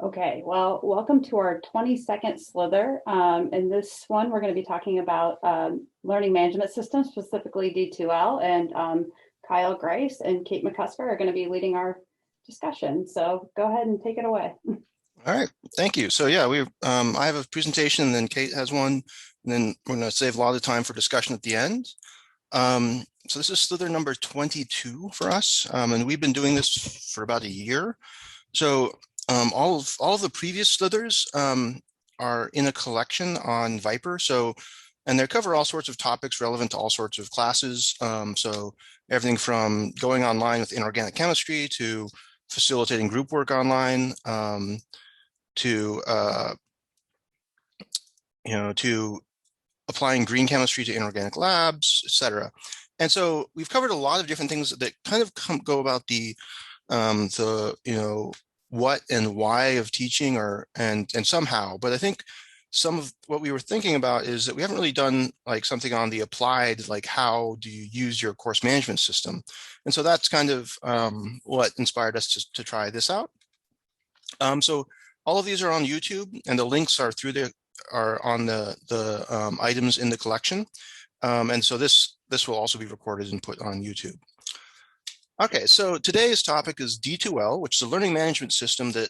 Okay, well, welcome to our 22nd SLiTHER. In this one, we're going to be talking about learning management systems, specifically D2L, and Kyle Grice and Kate McCusker are going to be leading our discussion. So go ahead and take it away. All right, thank you. So yeah, I have a presentation, and then Kate has one, and then we're going to save a lot of time for discussion at the end. So this is SLiTHER number 22 for us, and we've been doing this for about a year. So all of the previous SLiTHERs are in a collection on Viper. And they cover all sorts of topics relevant to all sorts of classes. So everything from going online with inorganic chemistry to facilitating group work online, to applying green chemistry to inorganic labs, etc. And so we've covered a lot of different things that kind of go about the what and why of teaching, and somehow. But I think some of what we were thinking about is that we haven't really done like something on the applied, like how do you use your course management system? And so that's kind of what inspired us to try this out. So all of these are on YouTube, and the links are on the items in the collection. And so this will also be recorded and put on YouTube. Okay, so today's topic is D2L, which is a learning management system that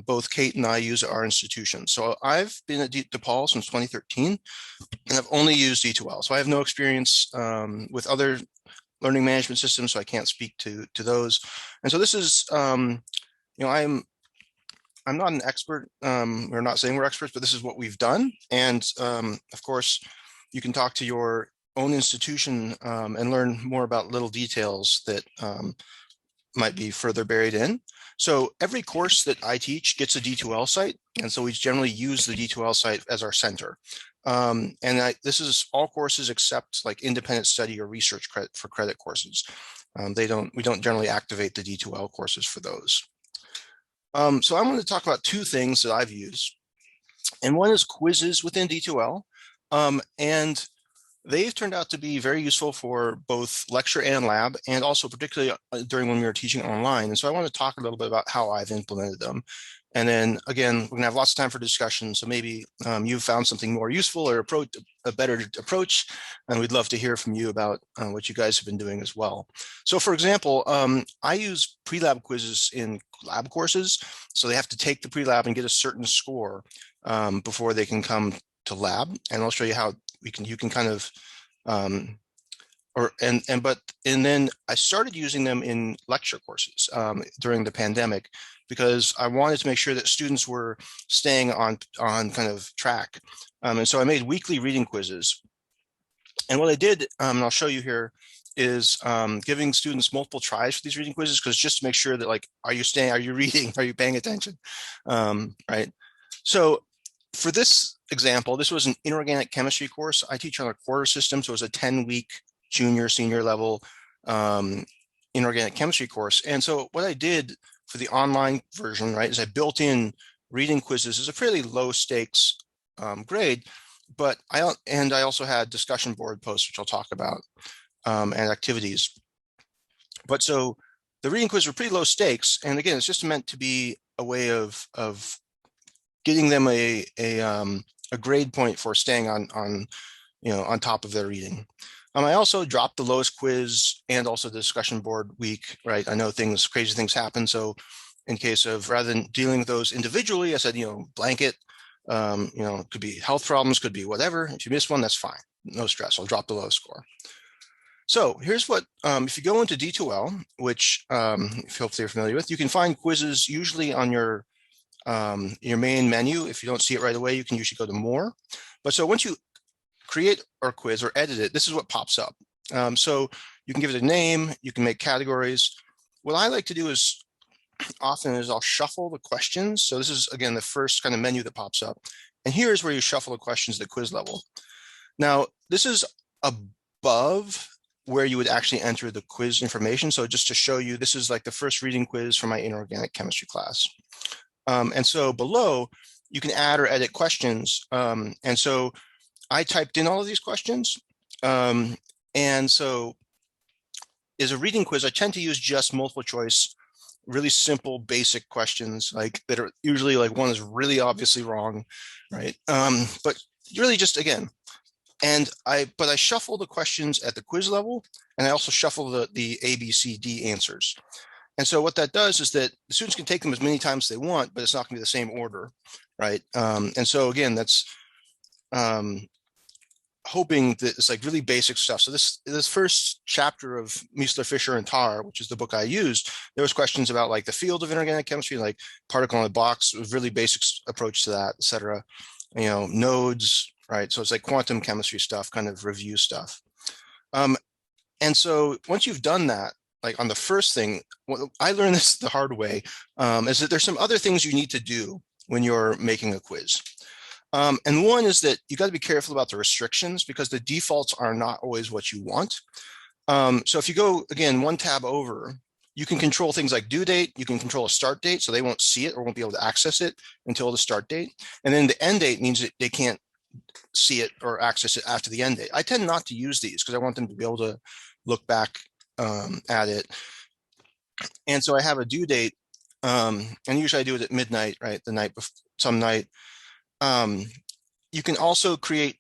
both Kate and I use at our institution. So I've been at DePaul since 2013, and I've only used D2L. So I have no experience with other learning management systems, so I can't speak to those. And so this is, I'm not an expert. We're not saying we're experts, but this is what we've done. And of course, you can talk to your own institution and learn more about little details that might be further buried in. So every course that I teach gets a D2L site. And so we generally use the D2L site as our center. This is all courses except like independent study or research credit for credit courses. We don't generally activate the D2L courses for those. So I'm going to talk about two things that I've used. And one is quizzes within D2L. And they've turned out to be very useful for both lecture and lab, and also particularly during when we were teaching online. And so I want to talk a little bit about how I've implemented them. And then again, we're gonna have lots of time for discussion. So maybe you've found something more useful or a better approach, and we'd love to hear from you about what you guys have been doing as well. So for example, I use pre-lab quizzes in lab courses. So they have to take the pre-lab and get a certain score before they can come to lab. And I'll show you how you can kind of and then I started using them in lecture courses during the pandemic, because I wanted to make sure that students were staying on kind of track. And so I made weekly reading quizzes. And what I did, and I'll show you here, is giving students multiple tries for these reading quizzes, because just to make sure that, like, are you reading, are you paying attention, right? So for this example, this was an inorganic chemistry course. I teach on a quarter system, so it was a 10-week junior, senior level inorganic chemistry course. And so what I did for the online version, right, is I built in reading quizzes as a fairly low stakes grade, but I also had discussion board posts, which I'll talk about, and activities. But so the reading quizzes were pretty low stakes, and again, it's just meant to be a way of getting them a grade point for staying on top of their reading. I also dropped the lowest quiz and also the discussion board week, right? I know crazy things happen. So in case of, rather than dealing with those individually, I said, blanket, it could be health problems, could be whatever. If you miss one, that's fine. No stress. I'll drop the lowest score. So here's what, if you go into D2L, which hopefully you're familiar with, you can find quizzes usually on your main menu. If you don't see it right away, you can usually go to more. But so once you create or quiz or edit it, this is what pops up. So you can give it a name, you can make categories. What I like to do is often I'll shuffle the questions. So this is, again, the first kind of menu that pops up. And here's where you shuffle the questions at the quiz level. Now, this is above where you would actually enter the quiz information. So just to show you, this is like the first reading quiz for my inorganic chemistry class. And so below, you can add or edit questions. And so I typed in all of these questions. And so as a reading quiz, I tend to use just multiple choice really simple, basic questions like that are usually like one is really obviously wrong, right? But really just again, but I shuffle the questions at the quiz level, and I also shuffle the A, B, C, D answers. And so what that does is that the students can take them as many times as they want, but it's not going to be the same order, right? And so again, that's hoping that it's like really basic stuff. So this first chapter of Miesler, Fisher, and Tar, which is the book I used, there was questions about like the field of inorganic chemistry, like particle in a box, with really basic approach to that, et cetera. You know, nodes, right? So it's like quantum chemistry stuff, kind of review stuff. And so once you've done that, like on the first thing, I learned this the hard way, is that there's some other things you need to do when you're making a quiz. And one is that you got to be careful about the restrictions, because the defaults are not always what you want. So if you go, again, one tab over, you can control things like due date. You can control a start date, so they won't see it or won't be able to access it until the start date. And then the end date means that they can't see it or access it after the end date. I tend not to use these because I want them to be able to look back at it. And so I have a due date, and usually I do it at midnight, right? The night before, some night. You can also create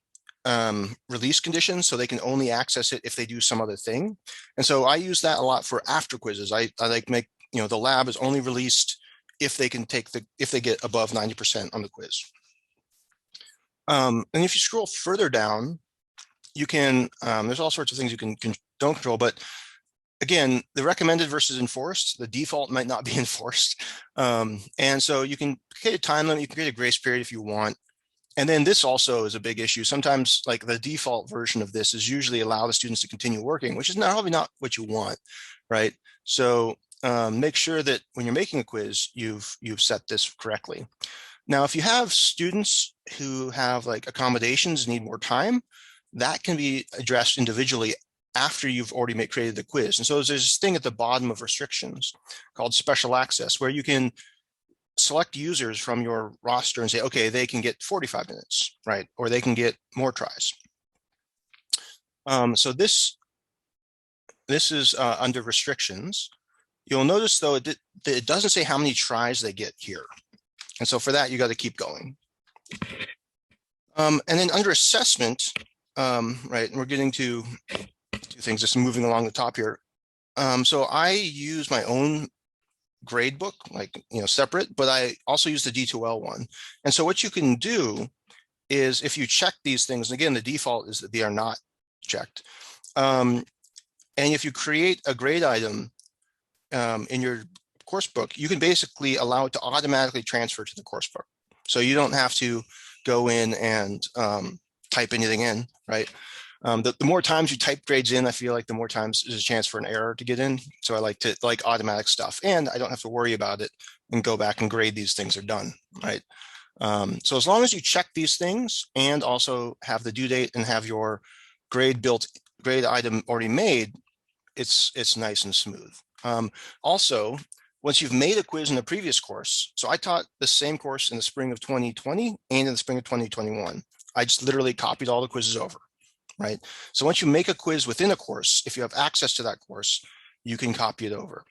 release conditions, so they can only access it if they do some other thing. And so I use that a lot for after quizzes. I like make, you know, the lab is only released if they can take if they get above 90% on the quiz. And if you scroll further down, you can, there's all sorts of things you don't control, but again, the recommended versus enforced, the default might not be enforced. And so you can create a time limit, you can create a grace period if you want. And then this also is a big issue. Sometimes like the default version of this is usually allow the students to continue working, which is probably not what you want, right? So make sure that when you're making a quiz, you've set this correctly. Now, if you have students who have like accommodations, need more time, that can be addressed individually after you've already created the quiz. And so there's this thing at the bottom of restrictions called special access, where you can select users from your roster and say, okay, they can get 45 minutes, right? Or they can get more tries. So this is under restrictions. You'll notice though, it doesn't say how many tries they get here. And so for that, you got to keep going. And then under assessment, right, and we're getting to two things, just moving along the top here. So I use my own grade book, like, you know, separate, but I also use the D2L one. And so what you can do is if you check these things, and again, the default is that they are not checked. And if you create a grade item in your course book, you can basically allow it to automatically transfer to the course book. So you don't have to go in and type anything in, right? The more times you type grades in, I feel like the more times there's a chance for an error to get in. So I like automatic stuff, and I don't have to worry about it and go back and grade these things are done, right? So as long as you check these things and also have the due date and have your grade item already made, it's nice and smooth. Also, once you've made a quiz in a previous course, so I taught the same course in the spring of 2020 and in the spring of 2021. I just literally copied all the quizzes over, right? So once you make a quiz within a course, if you have access to that course, you can copy it over.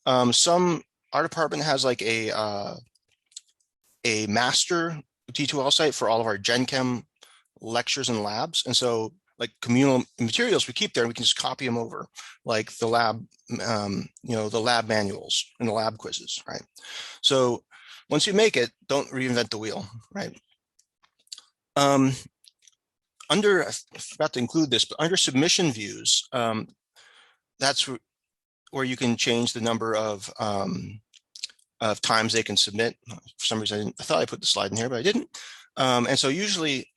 Our department has like a master D2L site for all of our Gen Chem lectures and labs. And so like communal materials we keep there, and we can just copy them over, like the lab, the lab manuals and the lab quizzes, right? So once you make it, don't reinvent the wheel, right? I forgot to include this, but under submission views, that's where you can change the number of times they can submit. For some reason, I thought I put the slide in here, but I didn't. And so usually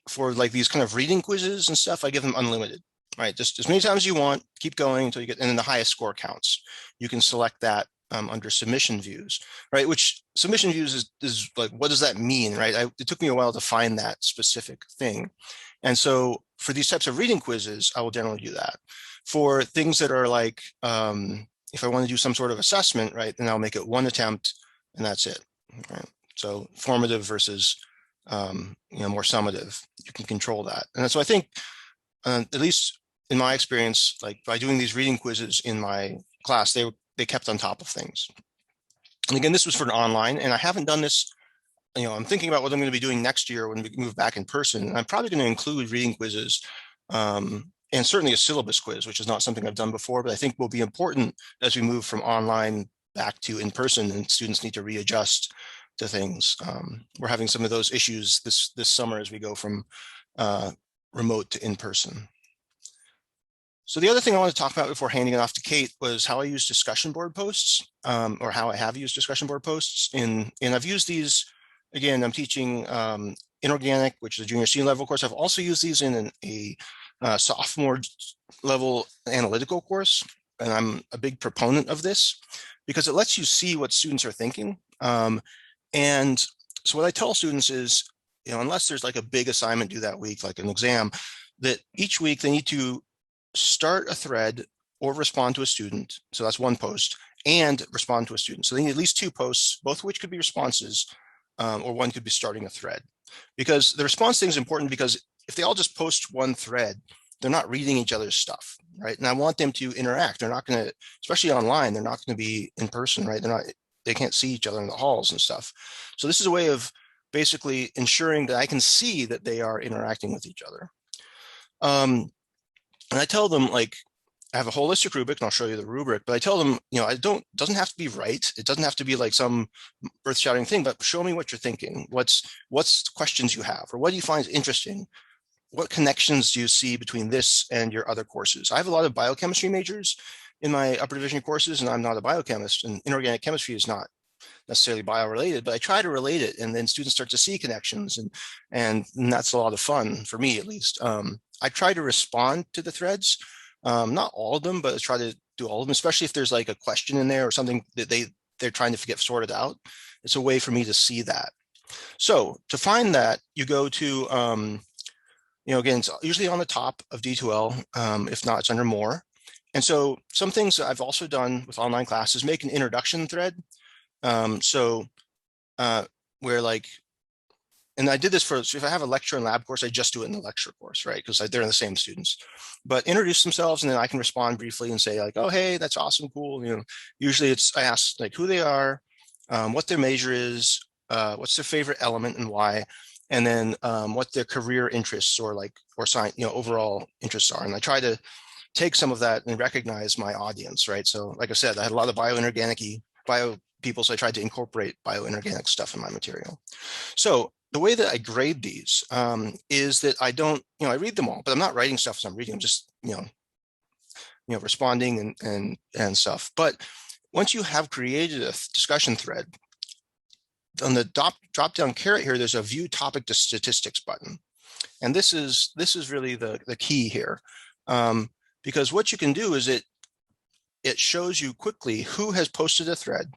for like these kind of reading quizzes and stuff, I give them unlimited, right? Just as many times as you want, keep going until you get, and then the highest score counts. You can select that under submission views, right? Which submission views is like, what does that mean, right? It took me a while to find that specific thing. And so for these types of reading quizzes, I will generally do that. For things that are like, if I want to do some sort of assessment, right, then I'll make it one attempt and that's it, right? So formative versus, more summative, you can control that. And so I think, at least in my experience, like by doing these reading quizzes in my class, they kept on top of things. And again, this was for an online, and I haven't done this. I'm thinking about what I'm going to be doing next year when we move back in person. And I'm probably going to include reading quizzes, and certainly a syllabus quiz, which is not something I've done before, but I think will be important as we move from online back to in person, and students need to readjust to things. We're having some of those issues this summer as we go from remote to in person. So the other thing I want to talk about before handing it off to Kate was how I use discussion board posts, or how I have used discussion board posts. And I've used these, again, I'm teaching Inorganic, which is a junior senior level course. I've also used these in a sophomore level analytical course. And I'm a big proponent of this because it lets you see what students are thinking. And so what I tell students is, unless there's like a big assignment due that week, like an exam, that each week they need to start a thread or respond to a student. So that's one post, and respond to a student. So they need at least two posts, both of which could be responses, or one could be starting a thread. Because the response thing is important, because if they all just post one thread, they're not reading each other's stuff, right? And I want them to interact. They're not going to, especially online, they're not going to be in person, right? They can't see each other in the halls and stuff. So this is a way of basically ensuring that I can see that they are interacting with each other. And I tell them, like, I have a holistic rubric, and I'll show you the rubric, but I tell them, it doesn't have to be right. It doesn't have to be like some earth-shattering thing, but show me what you're thinking. What's questions you have, or what do you find interesting? What connections do you see between this and your other courses? I have a lot of biochemistry majors in my upper division courses, and I'm not a biochemist, and inorganic chemistry is not necessarily bio-related, but I try to relate it, and then students start to see connections, and that's a lot of fun for me, at least. I try to respond to the threads, not all of them, but I try to do all of them, especially if there's like a question in there or something that they're trying to get sorted out. It's a way for me to see that. So to find that, you go to, again, it's usually on the top of D2L. If not, it's under more. And so some things that I've also done with online classes, make an introduction thread. Where like, and I did this so if I have a lecture and lab course, I just do it in the lecture course, right? Because they're the same students, but introduce themselves, and then I can respond briefly and say like, oh, hey, that's awesome, cool. Usually I ask like who they are, what their major is, what's their favorite element and why, and then what their career interests or science, overall interests are. And I try to take some of that and recognize my audience, right? So like I said, I had a lot of bio people, so I tried to incorporate bioinorganic stuff in my material. So the way that I grade these is that I don't, I read them all, but I'm not writing stuff as I'm reading. I'm just, responding and stuff. But once you have created a discussion thread, on the drop down caret here, there's a view topic to statistics button, and this is really the key here, because what you can do is it shows you quickly who has posted a thread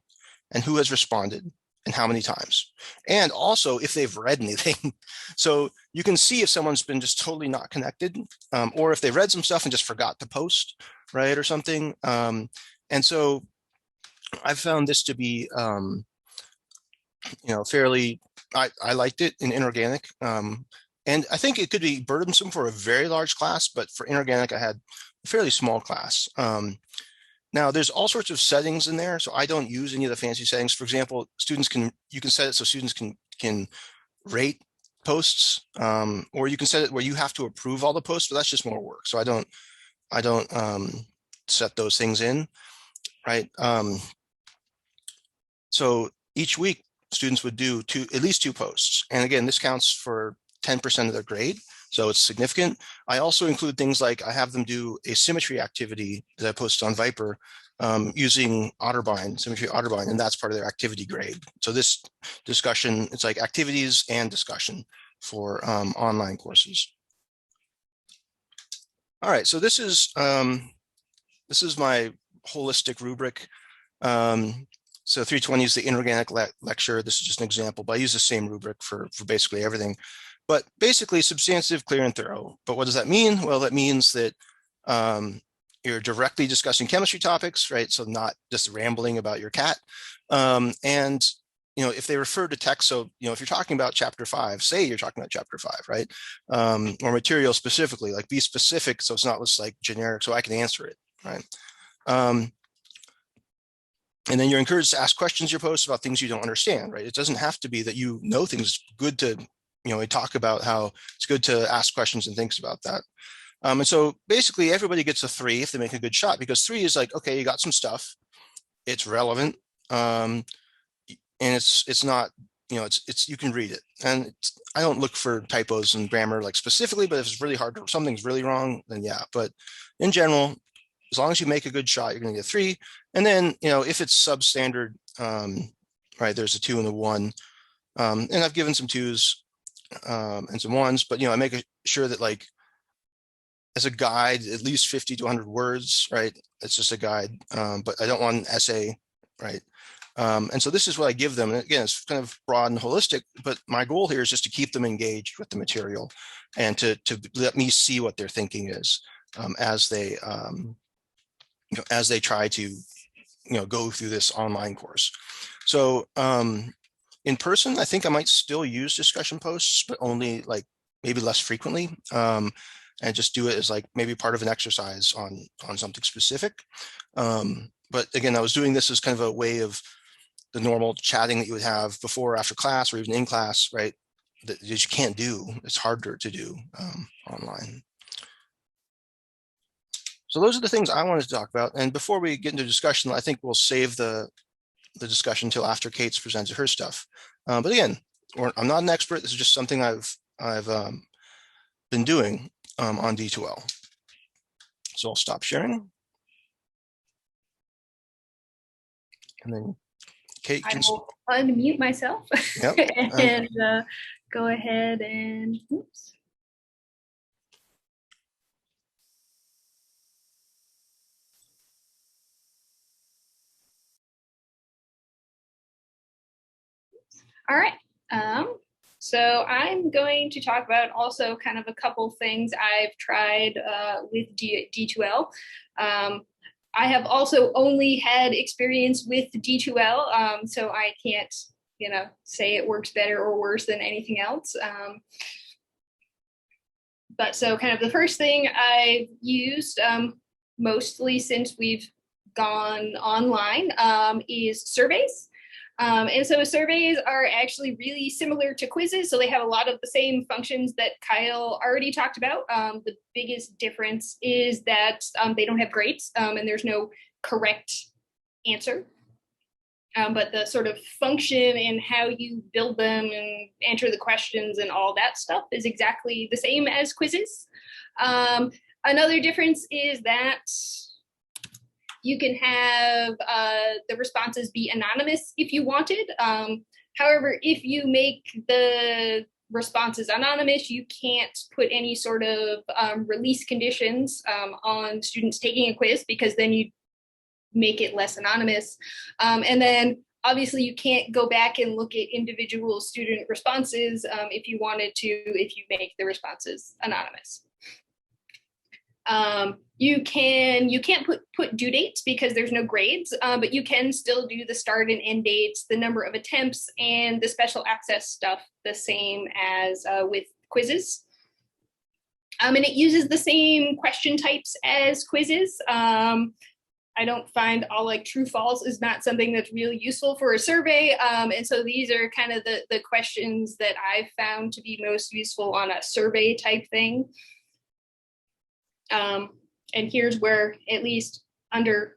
and who has responded and how many times, and also if they've read anything. So you can see if someone's been just totally not connected, or if they read some stuff and just forgot to post, right, or something. And so I've found this to be, fairly, I liked it in inorganic. And I think it could be burdensome for a very large class, but for inorganic, I had a fairly small class. Now there's all sorts of settings in there, so I don't use any of the fancy settings. For example, you can set it so students can rate posts, or you can set it where you have to approve all the posts, but that's just more work. So I don't set those things in, right? So each week students would do at least two posts, and again, this counts for 10% of their grade. So it's significant. I also include things like I have them do a symmetry activity that I posted on Viper using symmetry Otterbein, and that's part of their activity grade. So this discussion, it's like activities and discussion for online courses. All right, so this is my holistic rubric. So 320 is the Inorganic Lecture. This is just an example, but I use the same rubric for basically everything. But basically substantive, clear, and thorough. But what does that mean? Well, that means that you're directly discussing chemistry topics, right? So not just rambling about your cat. And if they refer to text, so if you're talking about chapter 5, say you're talking about chapter 5, right? Or material specifically, like be specific, so it's not just like generic, so I can answer it, right? And then you're encouraged to ask questions in your posts about things you don't understand, right? It doesn't have to be that you know things. Good to, we talk about how it's good to ask questions and things about that. And so basically everybody gets a 3 if they make a good shot, because 3 is like, okay, you got some stuff, it's relevant, and it's not, it's you can read it. And I don't look for typos and grammar like specifically, but if it's really hard, something's really wrong, then yeah. But in general, as long as you make a good shot, you're going to get 3. And then, if it's substandard, right, there's a 2 and a 1. And I've given some 2s and some 1s, but, I make sure that, like, as a guide, at least 50 to 100 words, right? It's just a guide, but I don't want an essay, right? And so this is what I give them. And again, it's kind of broad and holistic, but my goal here is just to keep them engaged with the material and to let me see what their thinking is as they try to, go through this online course. So in person, I think I might still use discussion posts, but only like maybe less frequently, and just do it as like maybe part of an exercise on something specific. But again, I was doing this as kind of a way of the normal chatting that you would have before or after class or even in class, right? That you can't do. It's harder to do online. So those are the things I wanted to talk about. And before we get into discussion, I think we'll save the discussion until after Kate's presented her stuff. But again, I'm not an expert. This is just something I've been doing on D2L. So I'll stop sharing. And then Kate can... I will unmute myself. Yep. And go ahead and, oops. All right. So I'm going to talk about also kind of a couple things I've tried with D2L. I have also only had experience with D2L, so I can't, say it works better or worse than anything else. But so kind of the first thing I've used mostly since we've gone online is surveys. And so surveys are actually really similar to quizzes. So they have a lot of the same functions that Kyle already talked about. The biggest difference is that they don't have grades and there's no correct answer. But the sort of function and how you build them and answer the questions and all that stuff is exactly the same as quizzes. Another difference is that you can have the responses be anonymous if you wanted. However, if you make the responses anonymous, you can't put any sort of release conditions on students taking a quiz, because then you make it less anonymous. And then obviously you can't go back and look at individual student responses if you wanted to, if you make the responses anonymous. You can't put due dates because there's no grades, but you can still do the start and end dates, the number of attempts, and the special access stuff the same as with quizzes. And it uses the same question types as quizzes. I don't find all like true false is not something that's really useful for a survey. And so these are kind of the questions that I've found to be most useful on a survey type thing. And here's where, at least under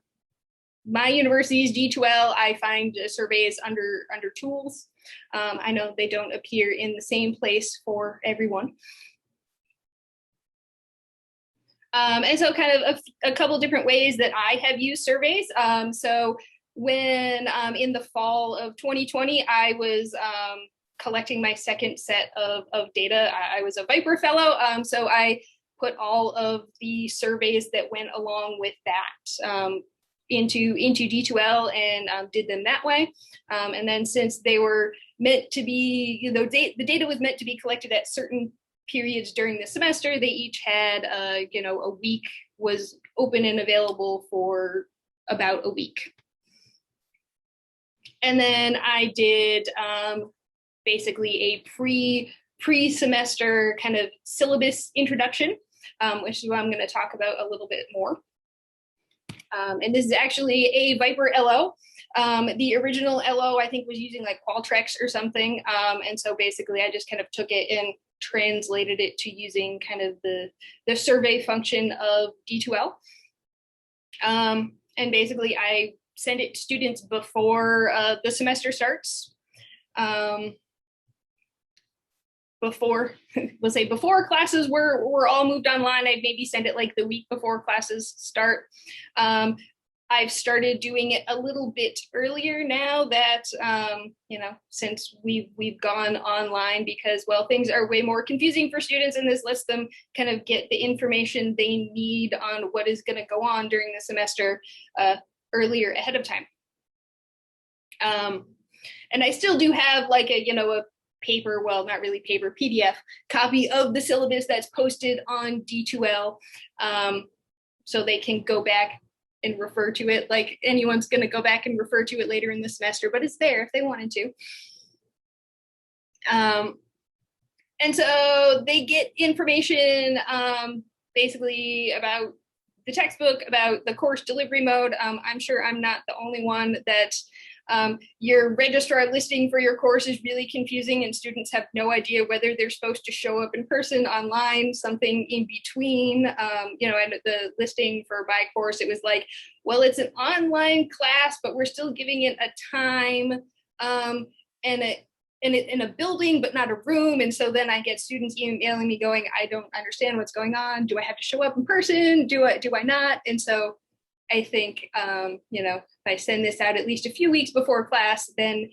my university's D2L, I find surveys under tools. I know they don't appear in the same place for everyone. And so kind of a couple different ways that I have used surveys. So when in the fall of 2020, I was collecting my second set of data. I was a Viper Fellow, so I put all of the surveys that went along with that into D2L and did them that way. And then since they were meant to be, the data was meant to be collected at certain periods during the semester, they each had, a week was open and available for about a week. And then I did basically a pre-semester kind of syllabus introduction, which is what I'm going to talk about a little bit more. And this is actually a Viper LO. The original LO, I think, was using like Qualtrics or something. And so basically I just kind of took it and translated it to using kind of the survey function of D2L. And basically I send it to students before the semester starts. Before classes were all moved online, I'd maybe send it like the week before classes start. I've started doing it a little bit earlier now that, since we've gone online, because, well, things are way more confusing for students, and this lets them kind of get the information they need on what is going to go on during the semester earlier ahead of time. And I still do have like a paper, well, not really paper, PDF copy of the syllabus that's posted on D2L, so they can go back and refer to it. Like anyone's going to go back and refer to it later in the semester, but it's there if they wanted to. And so they get information basically about the textbook, about the course delivery mode. I'm sure I'm not the only one that your registrar listing for your course is really confusing, and students have no idea whether they're supposed to show up in person, online, something in between. And the listing for my course, it was like, well, it's an online class, but we're still giving it a time and in a building, but not a room. And so then I get students emailing me going, I don't understand what's going on. Do I have to show up in person? Do I not? And so I think, if I send this out at least a few weeks before class, then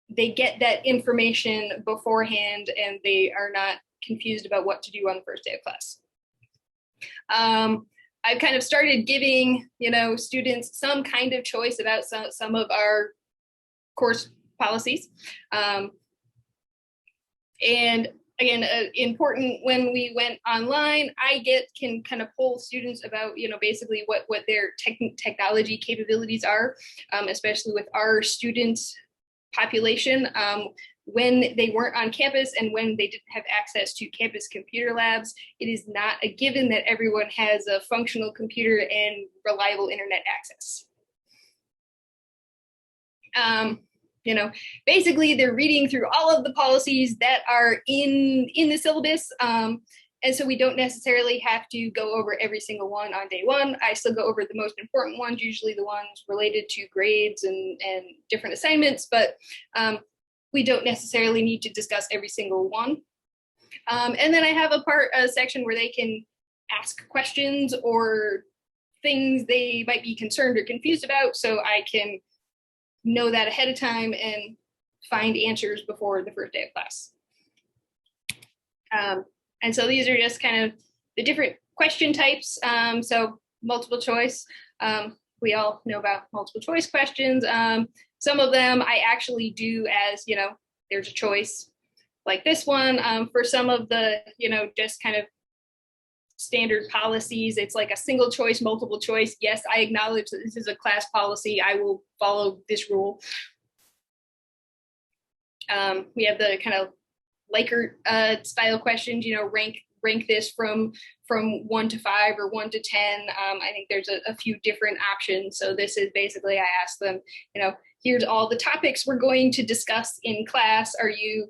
they get that information beforehand and they are not confused about what to do on the first day of class. I've kind of started giving, students some kind of choice about some of our course policies. And again, important when we went online, I can kind of poll students about, basically what their technology capabilities are, especially with our student population, when they weren't on campus and when they didn't have access to campus computer labs. It is not a given that everyone has a functional computer and reliable internet access. Basically they're reading through all of the policies that are in the syllabus. And so we don't necessarily have to go over every single one on day one. I still go over the most important ones, usually the ones related to grades and different assignments, but we don't necessarily need to discuss every single one. And then I have a section where they can ask questions or things they might be concerned or confused about, so I can know that ahead of time and find answers before the first day of class. And so these are just kind of the different question types. So multiple choice, we all know about multiple choice questions. Some of them I actually do as, there's a choice like this one. For some of the, just kind of standard policies, it's like a single choice, multiple choice. Yes, I acknowledge that this is a class policy. I will follow this rule. We have the kind of Likert style questions, rank this from 1 to 5 or 1 to 10. I think there's a few different options. So this is basically, I ask them, here's all the topics we're going to discuss in class. Are you,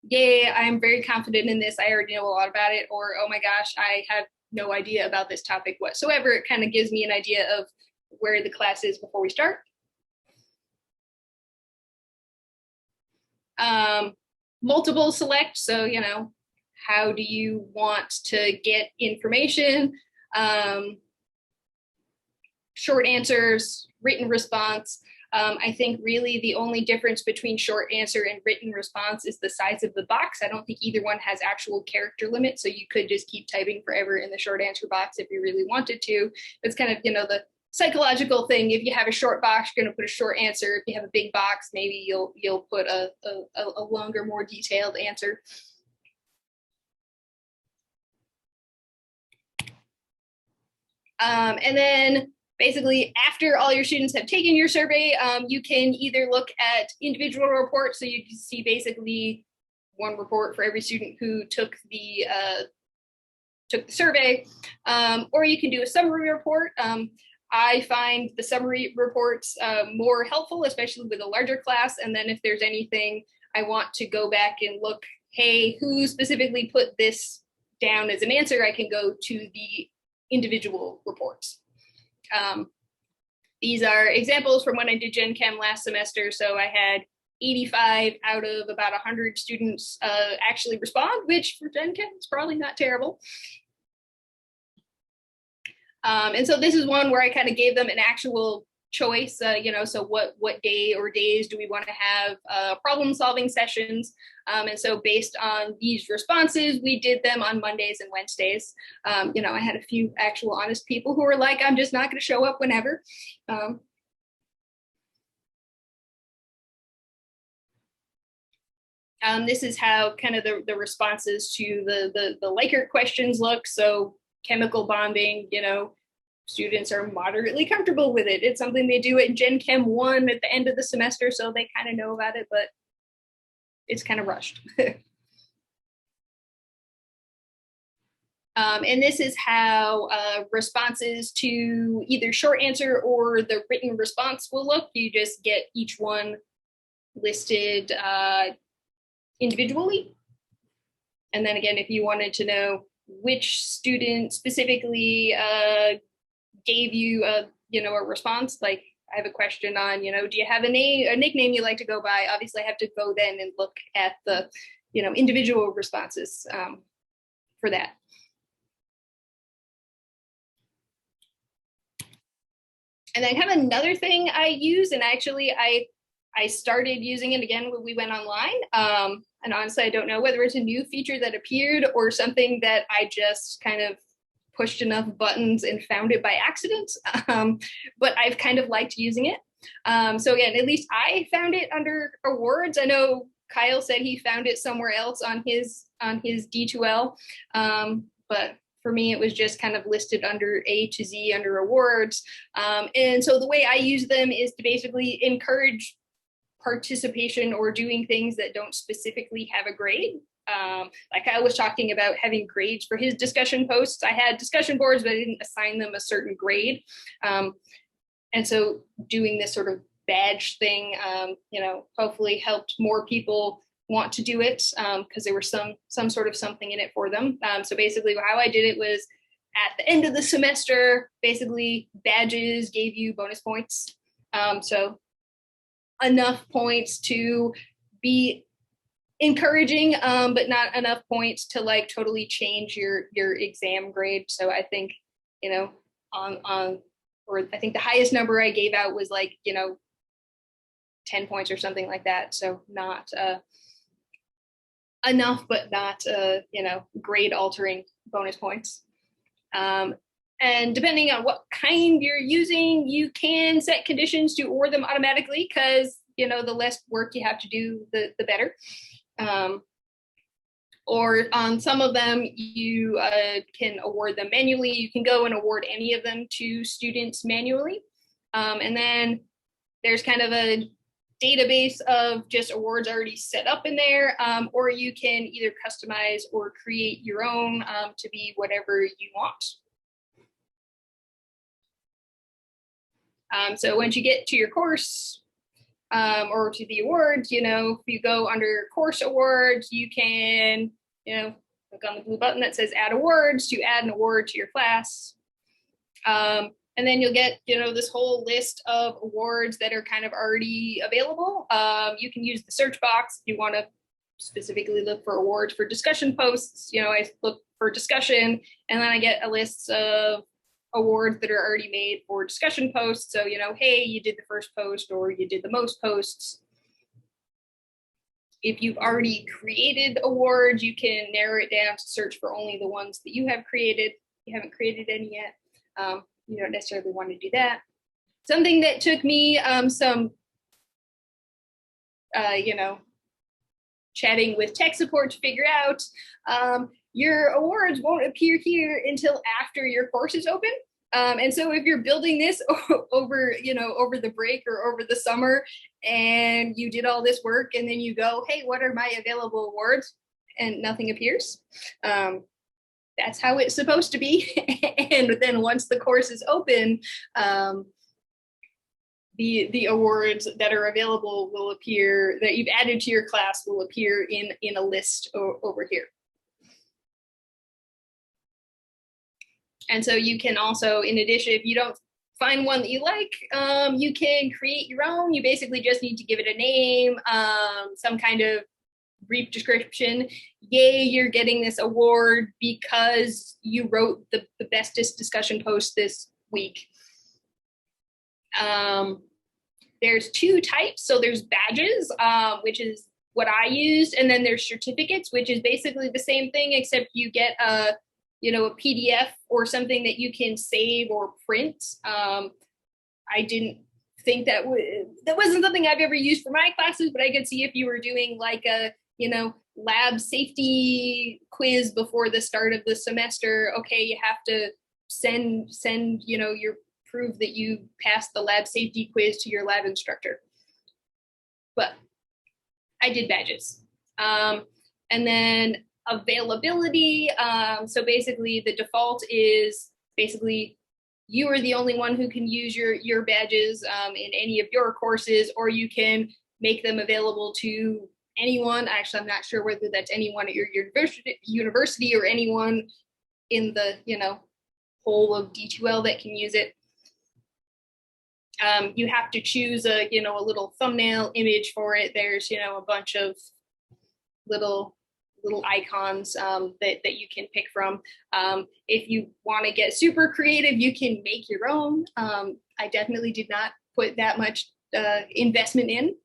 yeah, I'm very confident in this, I already know a lot about it, or, oh my gosh, I have no idea about this topic whatsoever. It kind of gives me an idea of where the class is before we start. Multiple select, so, how do you want to get information? Short answers, written response. I think really the only difference between short answer and written response is the size of the box. I don't think either one has actual character limit, so you could just keep typing forever in the short answer box if you really wanted to. It's kind of, the psychological thing. If you have a short box, you're going to put a short answer. If you have a big box, maybe you'll put a longer, more detailed answer. And then basically, after all your students have taken your survey, you can either look at individual reports, so you can see basically one report for every student who took the survey, or you can do a summary report. I find the summary reports more helpful, especially with a larger class. And then if there's anything I want to go back and look, hey, who specifically put this down as an answer, I can go to the individual reports. These are examples from when I did Gen Chem last semester. So I had 85 out of about 100 students actually respond, which for Gen Chem is probably not terrible. And so this is one where I kind of gave them an actual choice, so what day or days do we want to have problem solving sessions? And so based on these responses, we did them on Mondays and Wednesdays. I had a few actual honest people who were like, I'm just not going to show up whenever. This is how kind of the responses to the Likert questions look. So chemical bonding, students are moderately comfortable with it. It's something they do at Gen Chem 1 at the end of the semester, so they kind of know about it, but it's kind of rushed. And this is how responses to either short answer or the written response will look. You just get each one listed individually. And then again, if you wanted to know which student specifically gave you a response, like I have a question on, do you have a nickname you like to go by? Obviously I have to go then and look at the, individual responses for that. And then kind of another thing I use, and actually I started using it again when we went online. And honestly, I don't know whether it's a new feature that appeared or something that I just kind of pushed enough buttons and found it by accident. But I've kind of liked using it. So again, at least I found it under awards. I know Kyle said he found it somewhere else on his D2L. But for me, it was just kind of listed under A to Z under awards. And so the way I use them is to basically encourage participation or doing things that don't specifically have a grade. Like I was talking about having grades for his discussion posts. I had discussion boards, but I didn't assign them a certain grade. And so doing this sort of badge thing, hopefully helped more people want to do it because there was some sort of something in it for them. So basically how I did it was at the end of the semester, basically badges gave you bonus points. So enough points to be encouraging, but not enough points to like totally change your exam grade. So I think, or I think the highest number I gave out was like, 10 points or something like that. So not enough, but not, grade altering bonus points. And depending on what kind you're using, you can set conditions to award them automatically because, the less work you have to do, the better. Or on some of them, you can award them manually. You can go and award any of them to students manually. And then there's kind of a database of just awards already set up in there, or you can either customize or create your own to be whatever you want. So once you get to your course or to the awards, if you go under course awards, you can, click on the blue button that says add awards to add an award to your class. And then you'll get, this whole list of awards that are kind of already available. You can use the search box if you want to specifically look for awards for discussion posts. I look for discussion and then I get a list of awards that are already made for discussion posts. So, hey, you did the first post or you did the most posts. If you've already created awards, you can narrow it down to search for only the ones that you have created. If you haven't created any yet, you don't necessarily want to do that. Something that took me some, chatting with tech support to figure out, your awards won't appear here until after your course is open. And so if you're building this over the break or over the summer and you did all this work and then you go, hey, what are my available awards? And nothing appears. that's how it's supposed to be. And then once the course is open, the awards that are available will appear, that you've added to your class will appear in a list over here. And so you can also, in addition, if you don't find one that you like, you can create your own. You basically just need to give it a name, some kind of brief description. Yay, you're getting this award because you wrote the bestest discussion post this week. There's two types. So there's badges, which is what I used, and then there's certificates, which is basically the same thing, except you get a PDF or something that you can save or print. I didn't think that wasn't something I've ever used for my classes, but I could see if you were doing like a, lab safety quiz before the start of the semester, okay, you have to send, your prove that you passed the lab safety quiz to your lab instructor. But I did badges. And then availability. So basically the default is basically you are the only one who can use your badges in any of your courses, or you can make them available to anyone. Actually, I'm not sure whether that's anyone at your university or anyone in the, whole of D2L that can use it. You have to choose a little thumbnail image for it. There's, a bunch of little icons that you can pick from. If you want to get super creative, you can make your own. I definitely did not put that much investment in.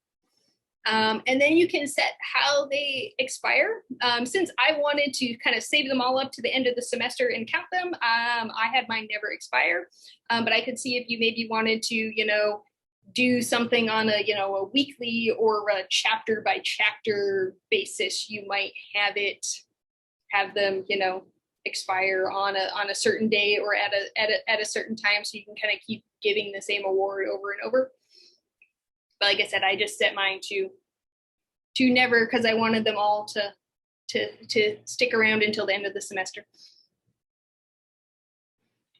And then you can set how they expire. Since I wanted to kind of save them all up to the end of the semester and count them, I had mine never expire. But I could see if you maybe wanted to, do something on a weekly or a chapter by chapter basis, you might have them, expire on a certain day or at a certain time, so you can kind of keep giving the same award over and over. But like I said, I just set mine to never, because I wanted them all to stick around until the end of the semester.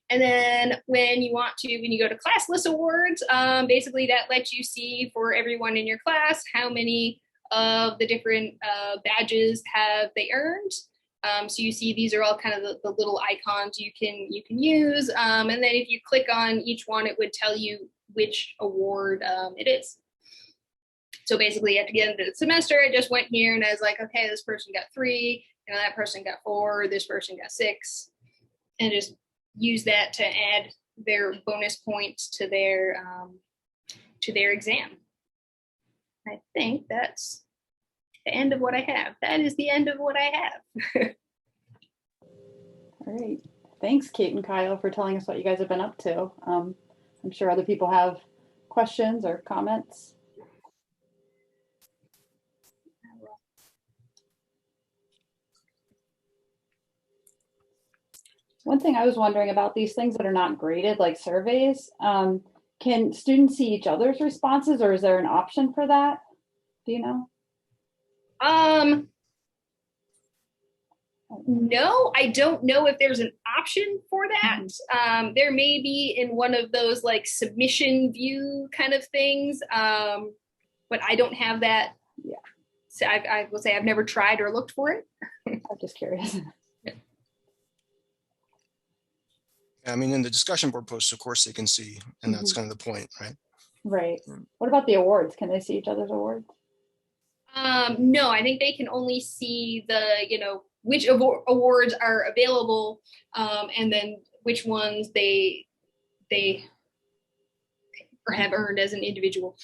And then when you go to Classless Awards, basically that lets you see for everyone in your class how many of the different badges have they earned. So you see these are all kind of the little icons you can use. And then if you click on each one, it would tell you which award it is. So basically at the end of the semester, I just went here and I was like, okay, this person got 3, that person got 4, this person got 6, and just use that to add their bonus points to their exam. I think that's the end of what I have. That is the end of what I have. All right. Thanks, Kate and Kyle, for telling us what you guys have been up to. I'm sure other people have questions or comments. One thing I was wondering about these things that are not graded, like surveys, can students see each other's responses, or is there an option for that? Do you know? No, I don't know if there's an option for that. There may be in one of those like submission view kind of things, but I don't have that. Yeah. So I will say I've never tried or looked for it. I'm just curious. I mean, in the discussion board posts, of course, they can see, and that's kind of the point, right? Right. What about the awards? Can they see each other's awards? No, I think they can only see the, which awards are available, and then which ones they or have earned as an individual.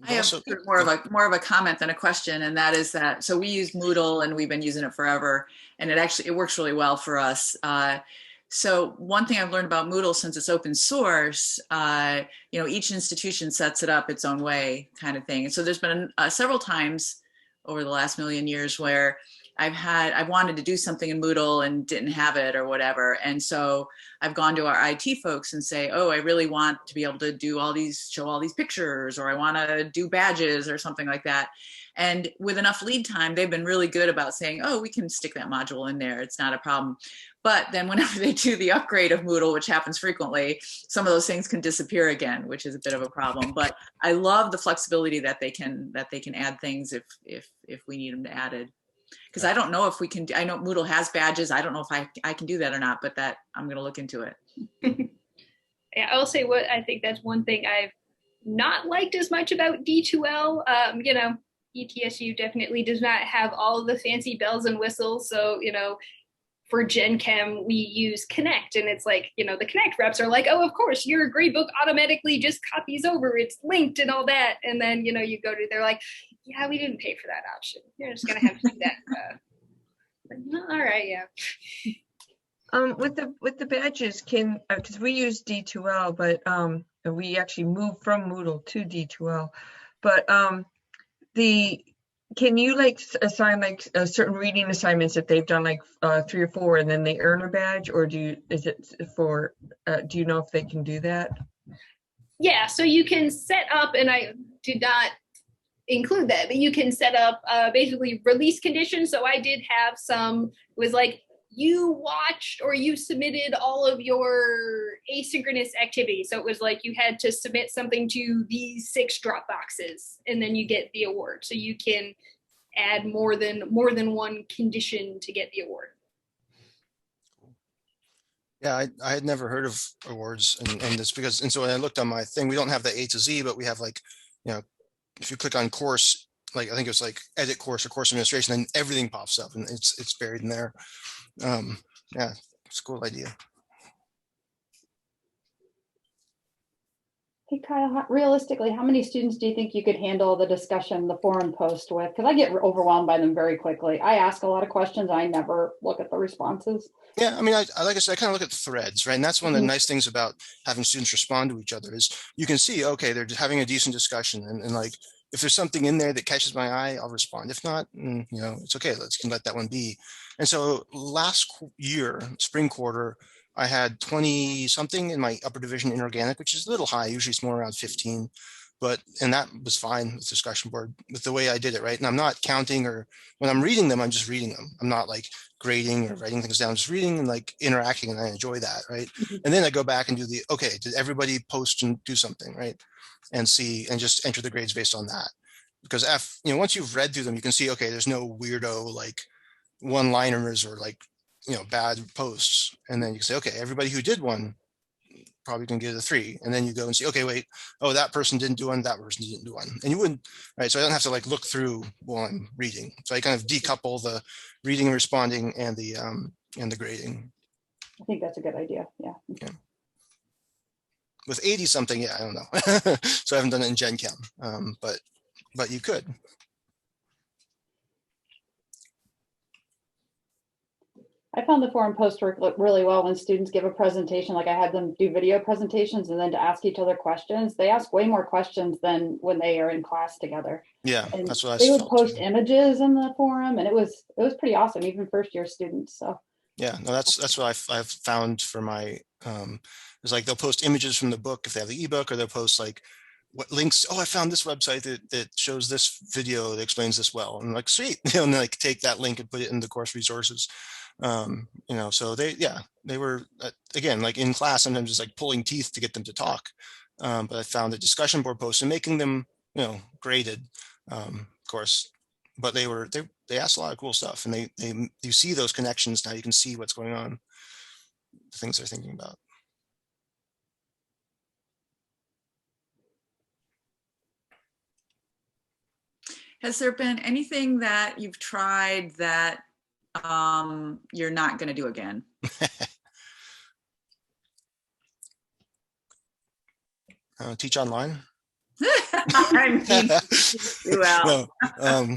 I have more of a comment than a question, and that is that, so we use Moodle and we've been using it forever, and it works really well for us. So one thing I've learned about Moodle, since it's open source, each institution sets it up its own way kind of thing. And so there's been several times over the last million years where I wanted to do something in Moodle and didn't have it or whatever. And so I've gone to our IT folks and say, oh, I really want to be able to do show all these pictures, or I want to do badges or something like that. And with enough lead time, they've been really good about saying, oh, we can stick that module in there. It's not a problem. But then whenever they do the upgrade of Moodle, which happens frequently, some of those things can disappear again, which is a bit of a problem. But I love the flexibility that they can add things if we need them added. Because I don't know if we can, I know Moodle has badges. I don't know if I can do that or not, but that I'm going to look into it. Yeah, I'll say what I think that's one thing I've not liked as much about D2L. ETSU definitely does not have all of the fancy bells and whistles. So, for Gen Chem, we use Connect, and it's like, the Connect reps are like, oh, of course, your gradebook automatically just copies over, it's linked and all that. And then, you go to, they're like, yeah, we didn't pay for that option. You're just going to have to do that. All right, yeah. With the badges, because we use D2L, but we actually moved from Moodle to D2L, but can you assign certain reading assignments that they've done 3 or 4 and then they earn a badge, or do you know if they can do that? Yeah, so you can set up, and I did not include that, but you can set up basically release conditions. So I did have some, it was like, you watched or you submitted all of your asynchronous activities. So it was like you had to submit something to these 6 drop boxes, and then you get the award. So you can add more than one condition to get the award. Yeah, I had never heard of awards, and it's because, and so when I looked on my thing, we don't have the A to Z, but we have if you click on course, I think it's edit course or course administration, and everything pops up, and it's buried in there. Yeah, it's a cool idea. Hey, Kyle, realistically, how many students do you think you could handle the discussion, the forum post with? Because I get overwhelmed by them very quickly. I ask a lot of questions. I never look at the responses. Yeah, I mean, I like I said, I kind of look at threads, right? And that's one of the nice things about having students respond to each other is you can see, okay, they're just having a decent discussion, and if there's something in there that catches my eye, I'll respond. If not, it's okay. Can let that one be. And so last year, spring quarter, I had 20 something in my upper division inorganic, which is a little high. Usually it's more around 15, and that was fine with discussion board with the way I did it, right? And I'm not counting, or when I'm reading them, I'm just reading them. I'm not grading or writing things down, I'm just reading and interacting, and I enjoy that, right? And then I go back and do okay, did everybody post and do something, right? And see, and just enter the grades based on that. Because once you've read through them, you can see, okay, there's no weirdo one-liners or bad posts. And then you can say, okay, everybody who did one probably can get a 3. And then you go and see, okay, wait, oh, that person didn't do one, that person didn't do one. And you wouldn't, right? So I don't have to look through while I'm reading. So I kind of decouple the reading and responding and the grading. I think that's a good idea. Yeah. Okay. With 80 something, yeah, I don't know. So I haven't done it in Gen Chem, but you could. I found the forum post work really well when students give a presentation. I had them do video presentations, and then to ask each other questions. They ask way more questions than when they are in class together. Yeah, and that's what they would post images in the forum, and it was pretty awesome, even first year students. So yeah, no, that's what I've found for my it's they'll post images from the book if they have the ebook, or they'll post what links. Oh, I found this website that shows this video that explains this well, and sweet, and then take that link and put it in the course resources. So they were again, in class, sometimes just pulling teeth to get them to talk. But I found the discussion board posts and making them, graded, of course, but they asked a lot of cool stuff, and you see those connections now. You can see what's going on, the things they're thinking about. Has there been anything that you've tried that you're not going to do again? Teach online. I mean, well. No,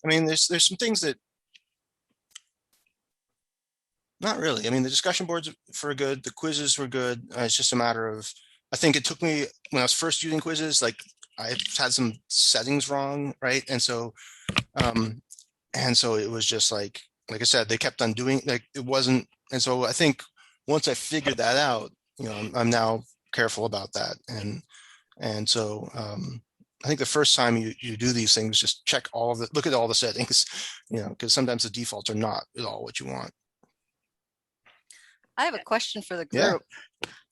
I mean, there's some things that not really. I mean, the discussion boards were good. The quizzes were good. It's just a matter of, I think it took me, when I was first using quizzes, I had some settings wrong, right? And so And so it was just like I said, they kept on doing, like, it wasn't. And so I think once I figured that out, I'm now careful about that. And so I think the first time you do these things, just check look at all the settings, because sometimes the defaults are not at all what you want. I have a question for the Yeah. group.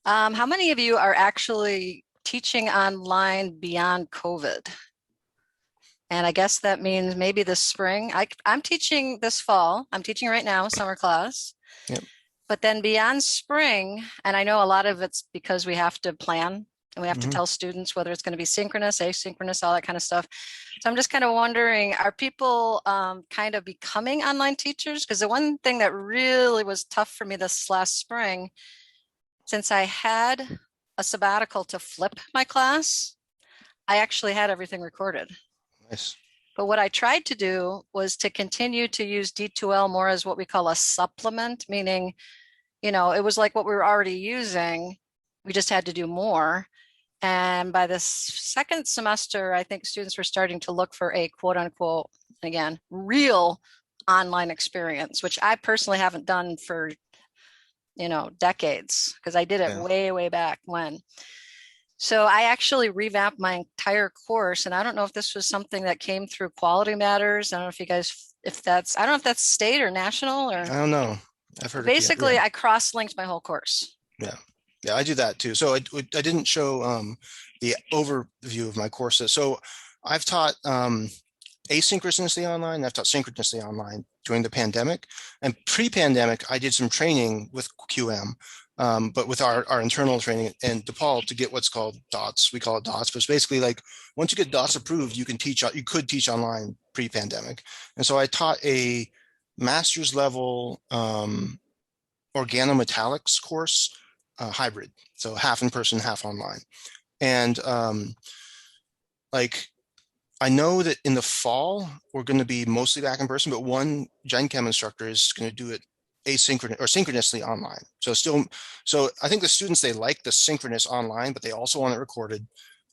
How many of you are actually teaching online beyond COVID? And I guess that means maybe this spring. I'm teaching this fall. I'm teaching right now, summer class. Yep. But then beyond spring, and I know a lot of it's because we have to plan and we have to tell students whether it's going to be synchronous, asynchronous, all that kind of stuff. So I'm just kind of wondering, are people kind of becoming online teachers? Because the one thing that really was tough for me this last spring, since I had a sabbatical to flip my class, I actually had everything recorded. Nice. But what I tried to do was to continue to use D2L more as what we call a supplement, meaning, it was like what we were already using. We just had to do more. And by the second semester, I think students were starting to look for a quote unquote, again, real online experience, which I personally haven't done for, decades, because I did it way, way back when. So I actually revamped my entire course. And I don't know if this was something that came through Quality Matters. I don't know if you guys, I don't know if that's state or national or. I don't know. I've heard basically, I cross-linked my whole course. Yeah. Yeah, I do that too. So I didn't show the overview of my courses. So I've taught asynchronously online. I've taught synchronously online during the pandemic. And pre-pandemic, I did some training with QM, but with our internal training and DePaul to get what's called DOTS. We call it DOTS, but it's basically like once you get DOTS approved, you could teach online pre-pandemic. And so I taught a master's level organometallics course, hybrid, so half in person, half online. And I know that in the fall we're going to be mostly back in person, but one Gen Chem instructor is going to do it asynchronous or synchronously online. So I think the students, they like the synchronous online, but they also want it recorded,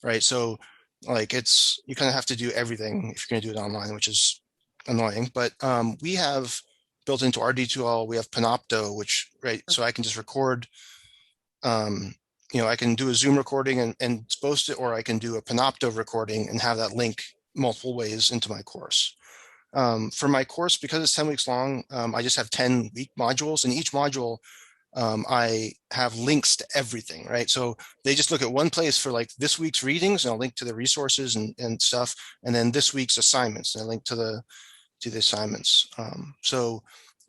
right? So you kind of have to do everything if you're going to do it online, which is annoying. But we have built into our D2L, we have Panopto, so I can just record. I can do a Zoom recording and post it, or I can do a Panopto recording and have that link multiple ways into my course. For my course, because it's 10 weeks long, I just have 10-week modules, and each module I have links to everything, right? So they just look at one place for this week's readings, and I'll link to the resources and stuff, and then this week's assignments, and I link to the assignments. So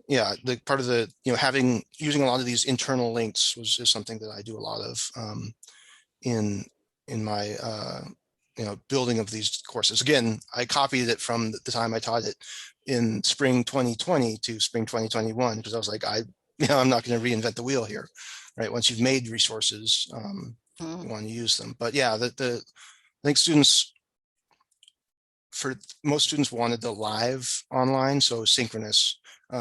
yeah, the part of the using a lot of these internal links is something that I do a lot of in my building of these courses. Again, I copied it from the time I taught it in spring 2020 to spring 2021, because I was like, I'm not going to reinvent the wheel here, right? Once you've made resources, you want to use them. But yeah, I think most students wanted the live online, so synchronous,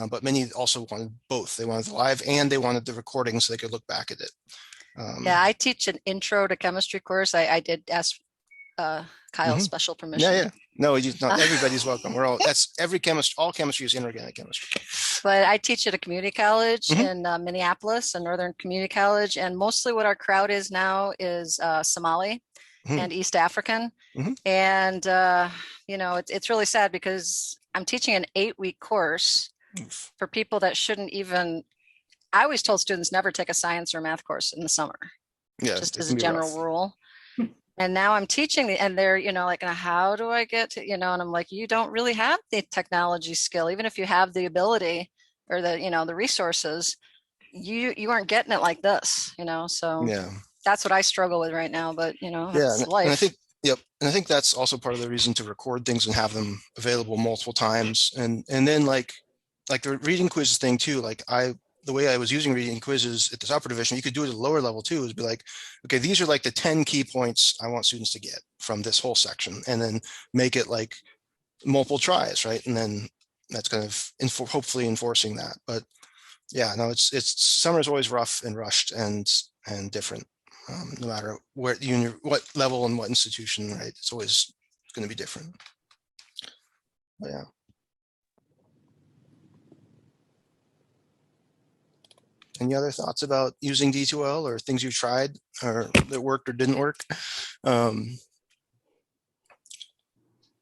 but many also wanted both. They wanted the live and they wanted the recording so they could look back at it. Yeah, I teach an intro to chemistry course. I did ask Kyle's special permission. Yeah. No, not everybody's welcome. All chemistry is inorganic chemistry. But I teach at a community college in Minneapolis, a Northern Community College. And mostly what our crowd is now is Somali and East African. And, it's really sad because I'm teaching an 8-week course for people that shouldn't even, I always told students never take a science or math course in the summer, just as a general rule. And now I'm teaching and they're, how do I get to, and I'm like, you don't really have the technology skill, even if you have the ability or the resources, you aren't getting it like this, so yeah, that's what I struggle with right now, but it's life. And I think, and I think that's also part of the reason to record things and have them available multiple times. And then like the reading quizzes thing too, the way I was using reading quizzes at this upper division, you could do it at a lower level too, is be like, okay, these are the 10 key points I want students to get from this whole section, and then make it multiple tries, right? And then that's kind of hopefully enforcing that. But yeah, no, it's summer is always rough and rushed and different, no matter what level and what institution, right? It's always going to be different. Yeah. Any other thoughts about using D2L or things you tried or that worked or didn't work?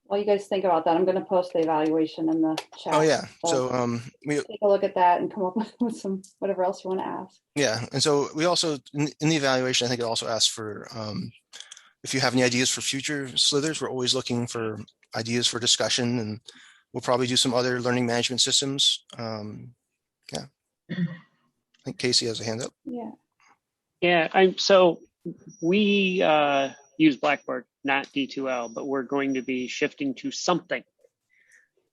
While you guys think about that, I'm going to post the evaluation in the chat. Oh yeah. So take a look at that and come up with some whatever else you want to ask. Yeah, and so we also in the evaluation, I think it also asks for if you have any ideas for future SLiTHERs. We're always looking for ideas for discussion, and we'll probably do some other learning management systems. Yeah. I think Casey has a hand up. Yeah. Yeah, so we use Blackboard, not D2L, but we're going to be shifting to something.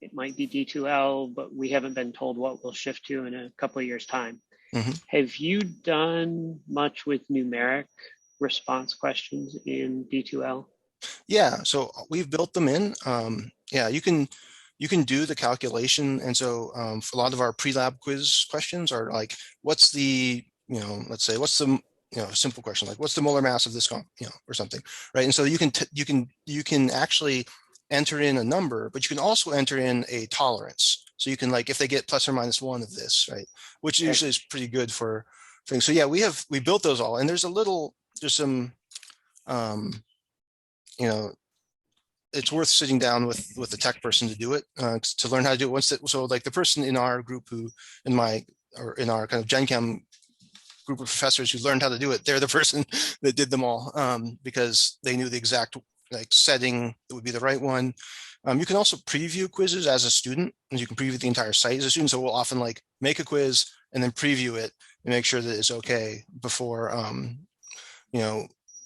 It might be D2L, but we haven't been told what we'll shift to in a couple of years' time. Mm-hmm. Have you done much with numeric response questions in D2L? Yeah, so we've built them in. Yeah, you can do the calculation, and so for a lot of our pre-lab quiz questions are like, what's the, let's say, what's the, simple question like, what's the molar mass of this, or something, right? And so you can actually enter in a number, but you can also enter in a tolerance. So you can, like, if they get plus or minus 1 of this, right, which usually is pretty good for things. So yeah, we built those all, and there's some, it's worth sitting down with the tech person to do it, to learn how to do it. So like the person in our group in our kind of Gen Chem group of professors who learned how to do it, they're the person that did them all, because they knew the exact setting that would be the right one. You can also preview quizzes as a student, and you can preview the entire site as a student. So we'll often make a quiz and then preview it and make sure that it's okay before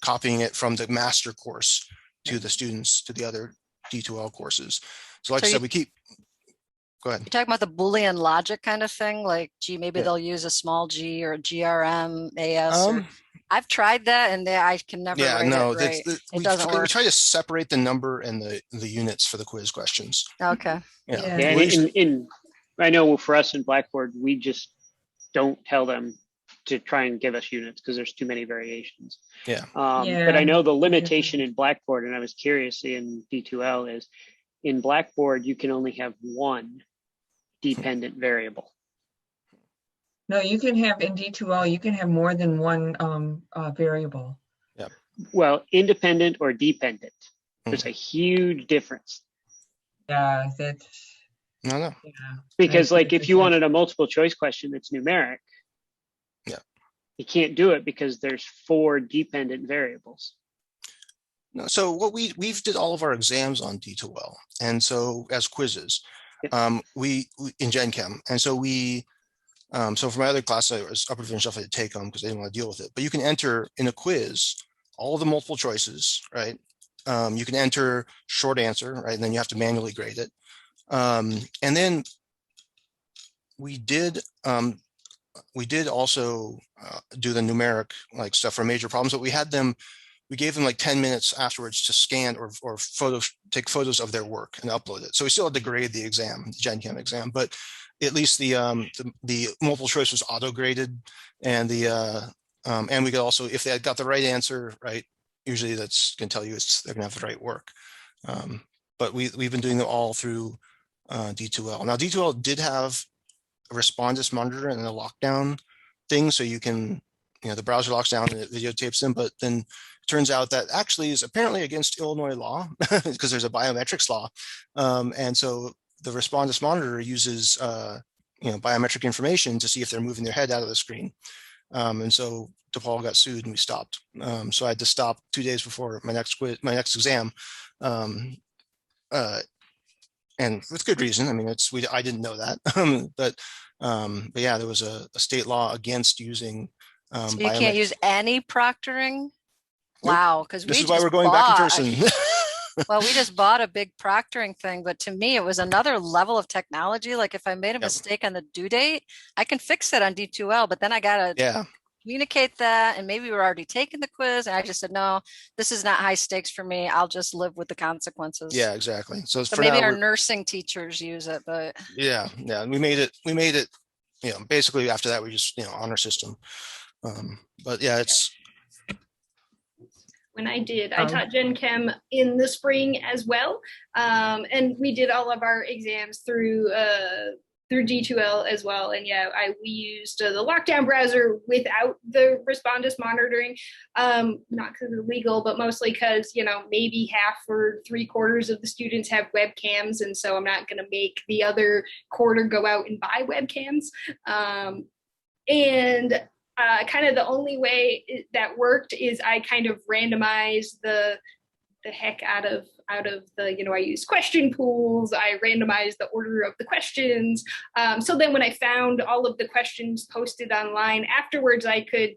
copying it from the master course to the students, to the other D2L courses. So like I said, go ahead. You're talking about the Boolean logic kind of thing, like, gee, maybe they'll use a small g or a GRM, AS. I've tried that, and I can never write it right. It doesn't work. We try to separate the number and the units for the quiz questions. Okay. Yeah. I know for us in Blackboard, we just don't tell them to try and give us units because there's too many variations. Yeah. But I know the limitation in Blackboard, and I was curious in D2L, is in Blackboard, you can only have one dependent variable. No, you can have in D2L, you can have more than one variable. Yeah. Well, independent or dependent. There's a huge difference. Yeah, that's. No. Yeah. Because like if you wanted a multiple choice question that's numeric, you can't do it because there's 4 dependent variables. No, so what we've did all of our exams on D2L, and so as quizzes, we in Gen Chem, and so so for my other class, I was upper division stuff I had to take on because I didn't want to deal with it. But you can enter in a quiz all of the multiple choices, right? You can enter short answer, right, and then you have to manually grade it. And then we did also do the numeric stuff for major problems, but we gave them 10 minutes afterwards to scan or take photos of their work and upload it. So we still had to grade the exam, the Gen Chem exam, but at least the multiple choice was auto graded, and and we could also, if they had got the right answer, right, usually that's going to tell you they're going to have the right work. But we've been doing them all through D2L. Now D2L did have a respondus monitor and a lockdown thing, so you can, the browser locks down and it videotapes them, but then it turns out that actually is apparently against Illinois law because there's a biometrics law. And so the respondus monitor uses biometric information to see if they're moving their head out of the screen. And so DePaul got sued and we stopped. So I had to stop 2 days before my next exam. And with good reason. I mean, I didn't know that, but yeah, there was a state law against using. So you can't use any proctoring. Nope. Wow, because this is why we're going back in person. Well, we just bought a big proctoring thing, but to me, it was another level of technology. Like if I made a mistake on the due date, I can fix it on D2L, but then I gotta communicate that, and maybe we're already taking the quiz, and I just said, no, this is not high stakes for me. I'll just live with the consequences. Yeah, exactly. So maybe our nursing teachers use it, but yeah, we made it. Basically after that we just honor system. But yeah, it's when I did. Oh. I taught Gen Chem in the spring as well. And we did all of our exams through D2L as well. And yeah, we used the lockdown browser without the respondus monitoring, not because it's legal, but mostly because, maybe half or 3/4 of the students have webcams. And so I'm not going to make the other quarter go out and buy webcams. And kind of the only way that worked is I kind of randomized the heck out of the, I used question pools, I randomized the order of the questions. So then when I found all of the questions posted online afterwards, I could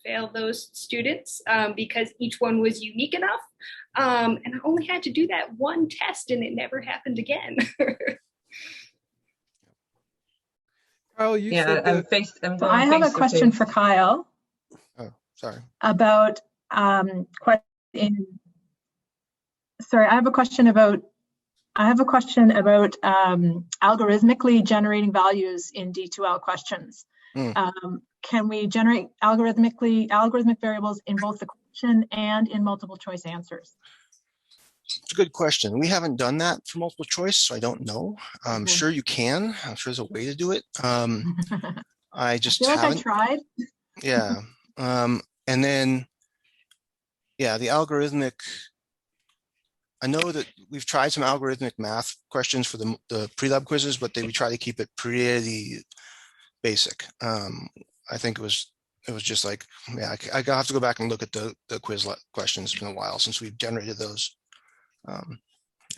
fail those students because each one was unique enough. And I only had to do that one test and it never happened again. Kyle, you said that... I have a question for Kyle. Oh, sorry. About I have a question about algorithmically generating values in D2L questions. Can we generate algorithmic variables in both the question and in multiple choice answers? It's a good question. We haven't done that for multiple choice, so I don't know. I'm sure you can. I'm sure there's a way to do it. I just haven't. I tried. Yeah. And then, yeah, the algorithmic. I know that we've tried some algorithmic math questions for the pre-lab quizzes, but we try to keep it pretty basic. I think it was just like, yeah, I have to go back and look at the quiz questions. It's been a while since we've generated those.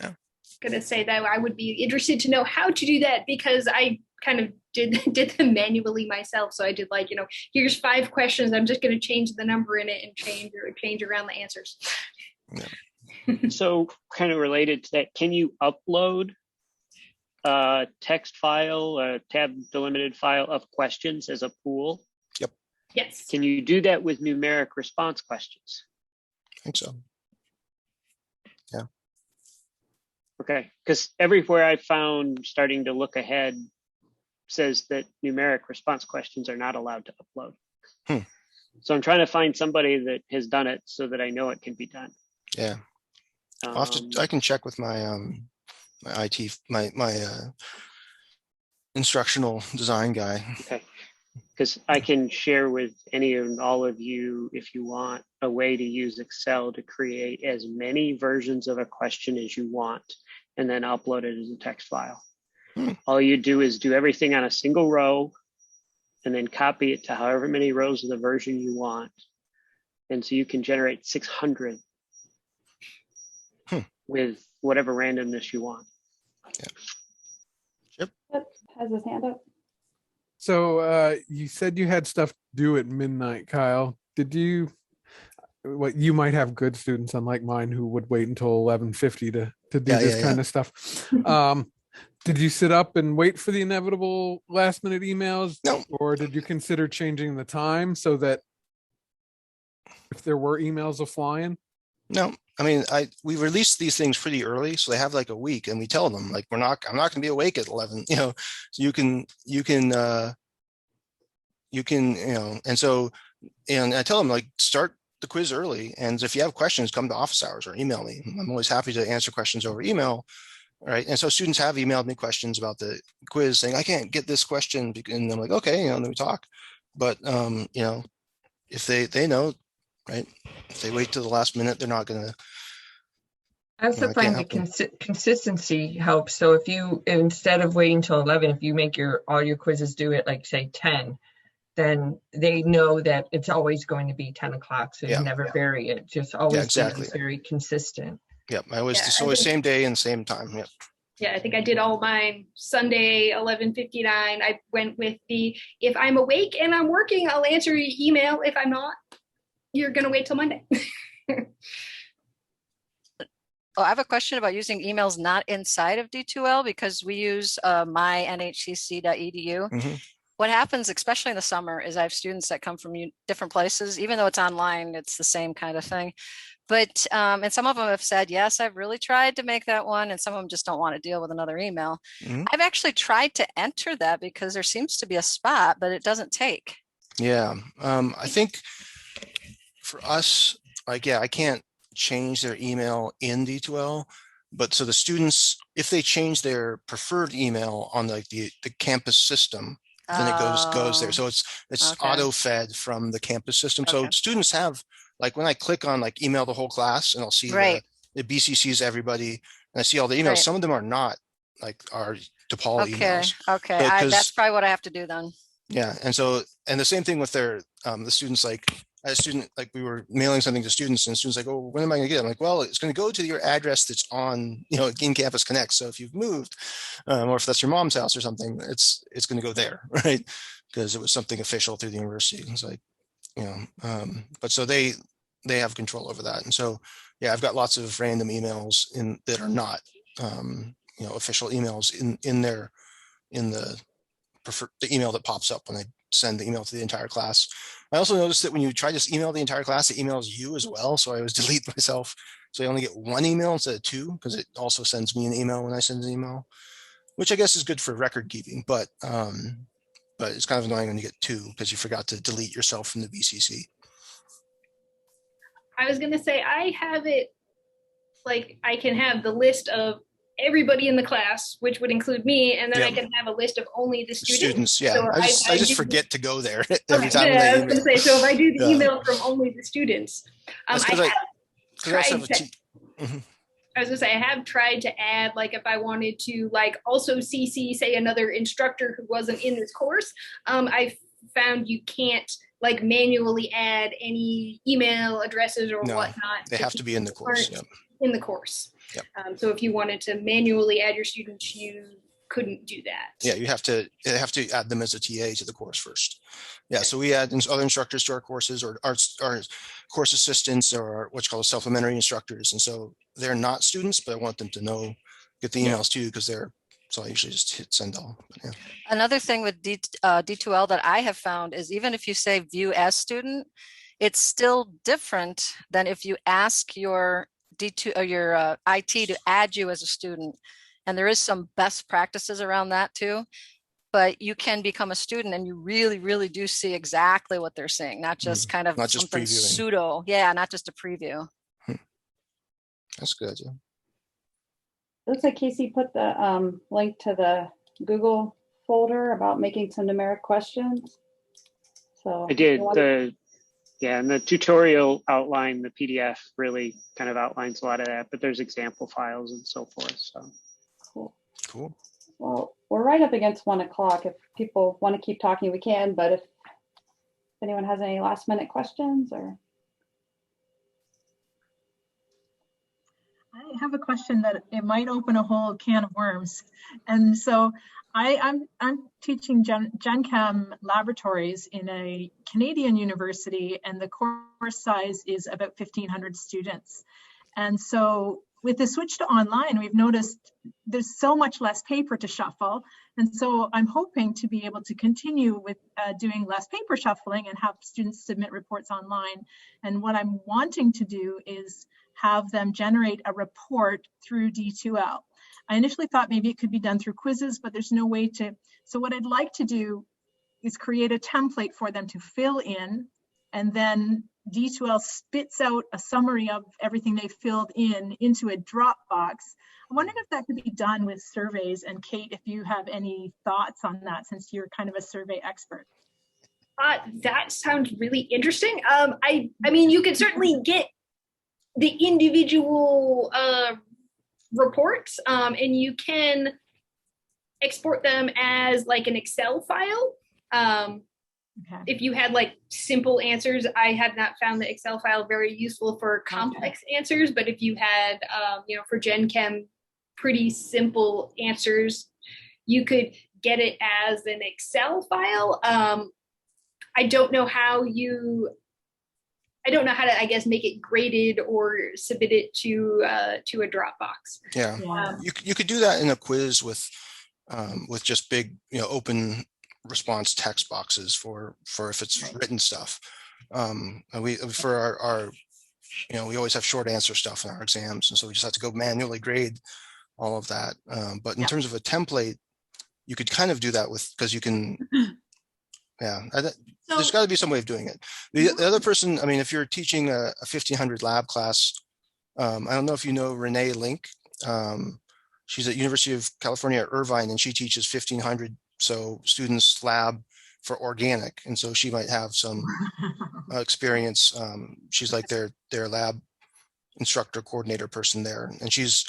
Yeah. Gonna say that I would be interested to know how to do that because I kind of did them manually myself. So I did here's 5 questions. I'm just going to change the number in it and change around the answers. Yeah. So kind of related to that, can you upload a text file, a tab delimited file of questions as a pool? Yep. Yes. Can you do that with numeric response questions? I think so. Yeah. Okay, because everywhere I found starting to look ahead says that numeric response questions are not allowed to upload. So I'm trying to find somebody that has done it so that I know it can be done. Yeah. I can check with my my IT my instructional design guy. Okay, because I can share with any and all of you, if you want, a way to use Excel to create as many versions of a question as you want, and then upload it as a text file. All you do is do everything on a single row, and then copy it to however many rows of the version you want, and so you can generate 600. With whatever randomness you want. Yeah. Yep. Has his hand up. So you said you had stuff due at midnight, Kyle. Did you? You might have good students, unlike mine, who would wait until 11:50 to do this kind of stuff. Did you sit up and wait for the inevitable last-minute emails? No. Or did you consider changing the time so that if there were emails a flying? No. I mean, we released these things pretty early, so they have like a week, and we tell them like I'm not going to be awake at 11. So you can and so I tell them like start the quiz early, and if you have questions, come to office hours or email me. I'm always happy to answer questions over email, right? And so students have emailed me questions about the quiz, saying I can't get this question, and I'm like, okay, then we talk. But if they know. Right. If they wait till the last minute, they're not going to. I also find the consistency helps. So if you, instead of waiting till 11, if you make all your quizzes due at like say 10, then they know that it's always going to be 10 o'clock. So you never vary it. Just always be very consistent. Yep. It's always same day and same time. Yep. Yeah, I think I did all mine Sunday, 11:59. I went with if I'm awake and I'm working, I'll answer your email. If I'm not, you're going to wait till Monday. I have a question about using emails not inside of D2L because we use mynhcc.edu. What happens, especially in the summer, is I have students that come from different places. Even though it's online, it's the same kind of thing. But and some of them have said, yes, I've really tried to make that one. And some of them just don't want to deal with another email. I've actually tried to enter that because there seems to be a spot, but it doesn't take. Yeah, I think for us, like, yeah, I can't change their email in D2L, but so the students, if they change their preferred email on like the campus system, then it goes there. So it's okay. auto-fed from the campus system. Okay. So students have, like, when I click on like email the whole class, and I'll see Right. the BCCs everybody, and I see all the emails. Right. Some of them are not like our DePaul emails. Okay. That's probably what I have to do then. Yeah, and the same thing with their the students. Like, I had a student, like, we were mailing something to students, and students like, oh, when am I going to get it? I'm like, well, it's going to go to your address that's on, in Campus Connect. So if you've moved, or if that's your mom's house or something, it's going to go there, right? Because it was something official through the university. It's like, but so they have control over that. And so, yeah, I've got lots of random emails that are not, official emails in the email that pops up when I send the email to the entire class. I also noticed that when you try to email the entire class, it emails you as well. So I always delete myself. So I only get one email instead of two, because it also sends me an email when I send an email, which I guess is good for record keeping, but it's kind of annoying when you get two because you forgot to delete yourself from the BCC. I was going to say, I have it, like, I can have the list of everybody in the class, which would include me, and then I can have a list of only the students. Yeah, so I just forget to go there every time. Yeah, I was going to say, so if I do the email from only the students, I was going to say, I have tried to add, like, if I wanted to, like, also CC, say, another instructor who wasn't in this course, I found you can't, like, manually add any email addresses or whatnot. They have to be in the course. In the course. Yep. So if you wanted to manually add your students, you couldn't do that. Yeah, you have to add them as a TA to the course first. Yeah, so we add other instructors to our courses, or our course assistants, or what's called supplementary instructors. And so they're not students, but I want them to get the emails too, because so I usually just hit send all. But, yeah. Another thing with D2L that I have found is, even if you say view as student, it's still different than if you ask your D2 or your IT to add you as a student. And there is some best practices around that too, but you can become a student and you really, really do see exactly what they're saying, not just kind of not just something previewing. Pseudo. Yeah, not just a preview. That's good. Yeah. Looks like Casey put the link to the Google folder about making some numeric questions. So I did. And the tutorial outline, the PDF really kind of outlines a lot of that, but there's example files and so forth. So cool. Well, we're right up against 1 o'clock. If people want to keep talking, we can, but if anyone has any last minute questions or. I have a question that it might open a whole can of worms. And so I'm teaching Gen Chem laboratories in a Canadian university, and the course size is about 1,500 students. And so with the switch to online, we've noticed there's so much less paper to shuffle. And so I'm hoping to be able to continue with doing less paper shuffling and have students submit reports online. And what I'm wanting to do is have them generate a report through D2L. I initially thought maybe it could be done through quizzes, but there's no way to. So what I'd like to do is create a template for them to fill in, and then D2L spits out a summary of everything they filled in into a Dropbox. I'm wondering if that could be done with surveys. And Kate, if you have any thoughts on that, since you're kind of a survey expert. That sounds really interesting. I mean, you can certainly get the individual reports, and you can export them as like an Excel file. Okay. If you had like simple answers, I have not found the Excel file very useful for complex answers, but if you had, for Gen Chem, pretty simple answers, you could get it as an Excel file. I don't know how to, I guess, make it graded or submit it to a Dropbox. Yeah, you could do that in a quiz with just big, open response text boxes for if it's written stuff. And we for our we always have short answer stuff in our exams, and so we just have to go manually grade all of that. But in terms of a template, you could kind of do that with, because you can. Yeah, there's got to be some way of doing it. The other person, I mean, if you're teaching a 1500 lab class, I don't know if you know Renee Link. She's at University of California at Irvine, and she teaches 1500 students lab for organic, and so she might have some experience. She's like their lab instructor coordinator person there, and she's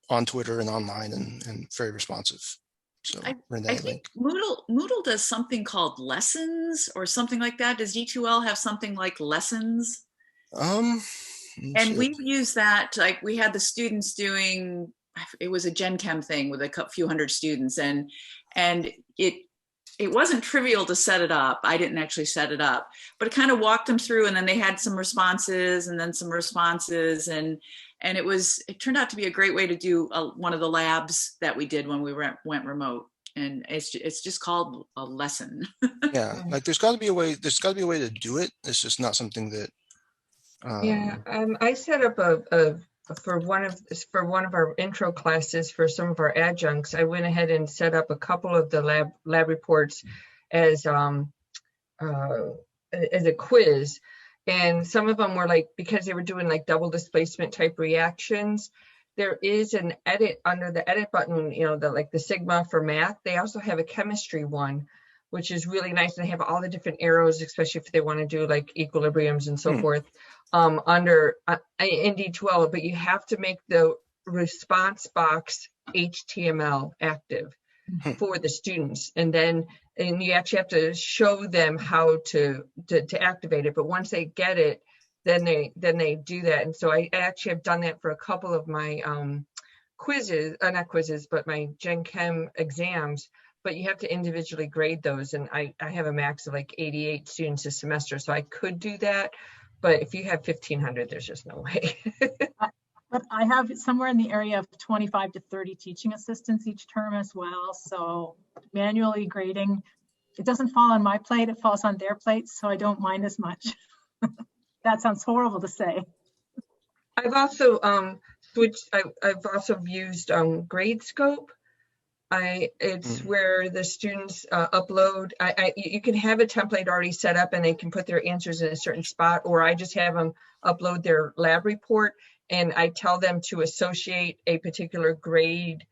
on Twitter and online and very responsive. So I think Moodle does something called lessons or something like that. Does D2L have something like lessons? And we've used that, like we had the students doing, it was a Gen Chem thing with a few hundred students, and it wasn't trivial to set it up. I didn't actually set it up, but it kind of walked them through, and then they had some responses and then some responses, and it turned out to be a great way to do one of the labs that we did when we went remote. And it's just called a lesson. Yeah, like there's got to be a way to do it. It's just not something that. I set up for one of our intro classes for some of our adjuncts. I went ahead and set up a couple of the lab reports as a quiz, and some of them were like, because they were doing like double displacement type reactions. There is an edit under the edit button, the Sigma for math. They also have a chemistry one, which is really nice. They have all the different arrows, especially if they want to do like equilibriums and so forth under in D2L, but you have to make the response box HTML active for the students. And you actually have to show them how to activate it. But once they get it, then they do that. And so I actually have done that for a couple of my quizzes, not quizzes, but my Gen Chem exams. But you have to individually grade those. And I have a max of like 88 students a semester. So I could do that. But if you have 1,500, there's just no way. But I have somewhere in the area of 25 to 30 teaching assistants each term as well. So manually grading, it doesn't fall on my plate, it falls on their plate. So I don't mind as much. That sounds horrible to say. I've also I've also used GradeScope. It's where the students upload. You can have a template already set up and they can put their answers in a certain spot, or I just have them upload their lab report and I tell them to associate a particular grade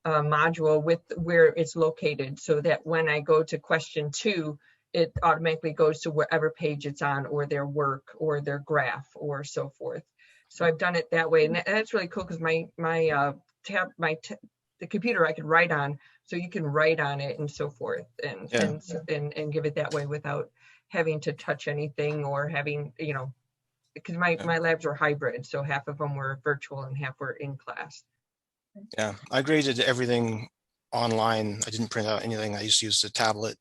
module with where it's located, so that when I go to question 2, it automatically goes to wherever page it's on, or their work or their graph or so forth. So I've done it that way, and that's really cool because the computer I could write on, so you can write on it and so forth, and give it that way without having to touch anything or having, because my labs were hybrid, so half of them were virtual and half were in class. Yeah, I graded everything online. I didn't print out anything. I used to use the tablet.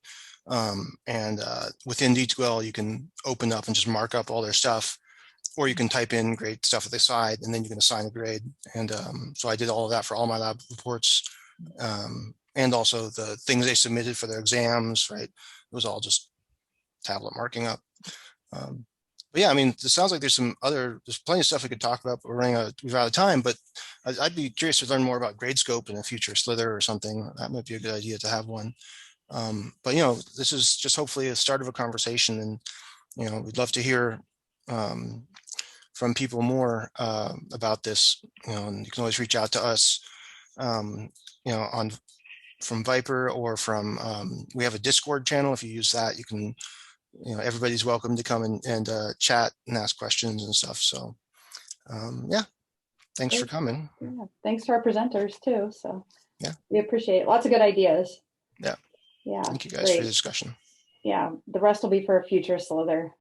And within D2L, you can open up and just mark up all their stuff, or you can type in grade stuff at the side, and then you can assign a grade. And so I did all of that for all my lab reports, and also the things they submitted for their exams, right? It was all just tablet marking up. But yeah, I mean, it sounds like there's plenty of stuff we could talk about, but we're out of time. But I'd be curious to learn more about GradeScope in a future SLiTHER or something. That might be a good idea to have one. But this is just hopefully a start of a conversation, and we'd love to hear from people more about this. And you can always reach out to us, from Viper, or from we have a Discord channel. If you use that, you can. Everybody's welcome to come and chat and ask questions and stuff. So, thanks for coming. Yeah, thanks to our presenters too. So, yeah, we appreciate it. Lots of good ideas. Yeah. Yeah. Thank you guys for the discussion. Yeah, the rest will be for a future SLiTHER.